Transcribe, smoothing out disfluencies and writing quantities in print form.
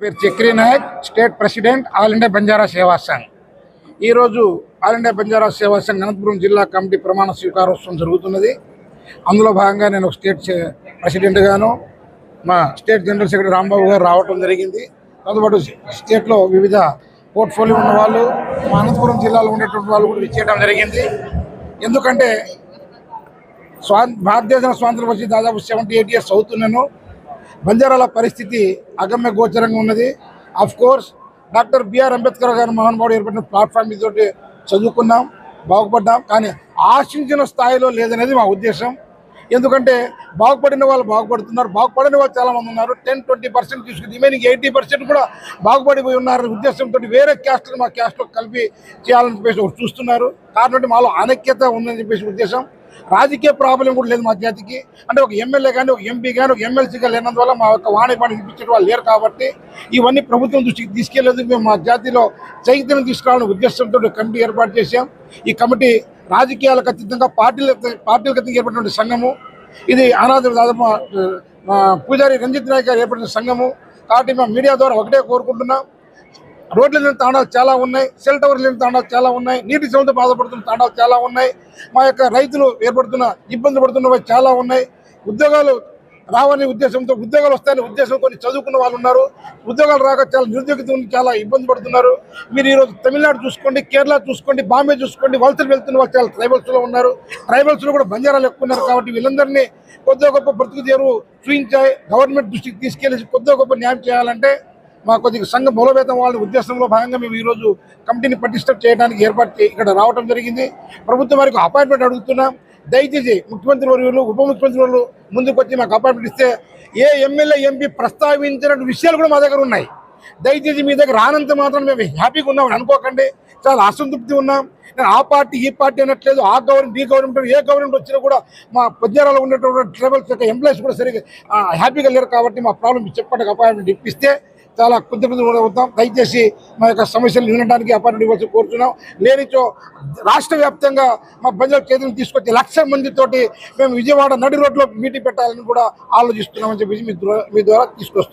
పేరు Chakri Naik, state president all India Banjara Seva Sangh. ఈరోజు all India Banjara Seva Sangh Anantapuram జిల్లా కమిటీ ప్రమాణ స్వీకారోత్సవం జరుగుతున్నది. అందులో భాగంగా నేను స్టేట్ ప్రెసిడెంట్ గాను, మా స్టేట్ జనరల్ సెక్రటరీ రాంబాబు గారు రావడం జరిగింది. దాంతోపాటు స్టేట్లో వివిధ పోర్ట్ఫోలియో ఉన్న వాళ్ళు, మా అనంతపురం జిల్లాలో ఉండేటువంటి వాళ్ళు కూడా విచ్చేయడం జరిగింది. ఎందుకంటే భారతదేశం స్వాతంత్రం వచ్చి దాదాపు 78 years అవుతున్నాను. బంజారాల పరిస్థితి అగమ్య గోచరంగా ఉన్నది. Of course doctor BR Ambedkar garu మహానుభావుడు ఏర్పడిన ప్లాట్ఫామ్ ఇతోటి చదువుకున్నాం, బాగుపడ్డాం. కానీ ఆశించిన స్థాయిలో లేదనేది మా ఉద్దేశం. ఎందుకంటే బాగుపడిన వాళ్ళు బాగుపడుతున్నారు, బాగుపడిన వాళ్ళు చాలామంది ఉన్నారు. 10-20% తీసుకుని రిమైనింగ్ 80% కూడా బాగుపడిపోయి ఉన్నారు. ఉద్దేశంతో వేరే క్యాస్ట్ని మా క్యాస్ట్లో కలిపి చేయాలని చెప్పేసి చూస్తున్నారు. కాబట్టి మాలో అనైక్యత ఉందని చెప్పేసి ఉద్దేశం. రాజకీయ ప్రాబ్లం కూడా లేదు మా జాతికి. అంటే ఒక ఎమ్మెల్యే కానీ, ఒక ఎంపీ కానీ, ఒక ఎమ్మెల్సీగా లేనందువల్ల మా యొక్క వాణిపాన్ని వినిపించే వాళ్ళు లేరు. కాబట్టి ఇవన్నీ ప్రభుత్వం దృష్టికి తీసుకెళ్లేందుకు మేము మా జాతిలో చైతన్యం తీసుకురావాలని ఉద్దేశంతో కమిటీ ఏర్పాటు చేశాం. ఈ కమిటీ రాజకీయాలకు అతీతంగా పార్టీలకు అతీతంగా ఏర్పడినటువంటి సంఘము. ఇది అనాథ దాదాపు పూజారి రంజిత్ నాయక్ గారు ఏర్పడిన సంఘము. కాబట్టి మేము మీడియా ద్వారా ఒకటే కోరుకుంటున్నాం, రోడ్ల లేని తాండాలు చాలా ఉన్నాయి, సెల్ టవర్ లేని తాండాలు చాలా ఉన్నాయి, నీటి సమస్యతో బాధపడుతున్న తాండాలు చాలా ఉన్నాయి, మా యొక్క రైతులు ఏర్పడుతున్న ఇబ్బంది పడుతున్నవి చాలా ఉన్నాయి. ఉద్యోగాలు రావని ఉద్దేశంతో, ఉద్యోగాలు వస్తాయని ఉద్దేశంతో చదువుకున్న వాళ్ళు ఉన్నారు. ఉద్యోగాలు రాక చాలా నిరుద్యోగిత చాలా ఇబ్బంది పడుతున్నారు. మీరు ఈరోజు తమిళనాడు చూసుకోండి, కేరళ చూసుకోండి, బాంబే చూసుకోండి, వలసలు వెళ్తున్న వాళ్ళు చాలా ట్రైబల్స్లో ఉన్నారు. ట్రైబల్స్లో కూడా బంజారాలు ఎక్కువ ఉన్నారు. కాబట్టి వీళ్ళందరినీ కొద్దిగా గొప్ప బ్రతుకు తెరువు చూపించాయి గవర్నమెంట్ దృష్టికి తీసుకెళ్లి కొద్దిగా గొప్ప న్యాయం చేయాలంటే మా కొద్దిగా సంఘ బలోపేతం వాళ్ళ ఉద్దేశంలో భాగంగా మేము ఈరోజు కమిటీని పటిష్టం చేయడానికి ఇక్కడ రావడం జరిగింది. ప్రభుత్వం వారికి అపాయింట్మెంట్ అడుగుతున్నాం. దయచేసి ముఖ్యమంత్రి వర్యులు, ఉప ముఖ్యమంత్రి వాళ్ళు ముందుకు వచ్చి మాకు అపాయింట్మెంట్ ఇస్తే ఏ ఎమ్మెల్యే ఎంపీ ప్రస్తావించిన విషయాలు కూడా మా దగ్గర ఉన్నాయి. దయచేసి మీ దగ్గర రానంత మాత్రం మేము హ్యాపీగా ఉన్నామని అనుకోకండి. చాలా అసంతృప్తి ఉన్నాం. నేను ఆ పార్టీ ఈ పార్టీ అనట్లేదు, ఆ గవర్నమెంట్ ఈ గవర్నమెంట్, ఏ గవర్నమెంట్ వచ్చినా కూడా మా బంజారాలో ఉండేటువంటి ట్రైబల్స్ యొక్క ఎంప్లాయీస్ కూడా సరిగ్గా హ్యాపీగా లేరు. కాబట్టి మా ప్రాబ్లం చెప్పడానికి అపాయింట్మెంట్ ఇప్పిస్తే చాలా కొద్ది అవుతాం. దయచేసి మా యొక్క సమస్యలు వినడానికి అపాయింట్మెంట్ ఇవ్వాల్సి కోరుతున్నాం. లేనిచో రాష్ట్ర వ్యాప్తంగా మా బంజారా చేతులను తీసుకొచ్చి 1,00,000 మందితోటి మేము విజయవాడ నడి రోడ్లో మీటింగ్ పెట్టాలని కూడా ఆలోచిస్తున్నామని చెప్పేసి మీ ద్వారా తీసుకొస్తున్నాం.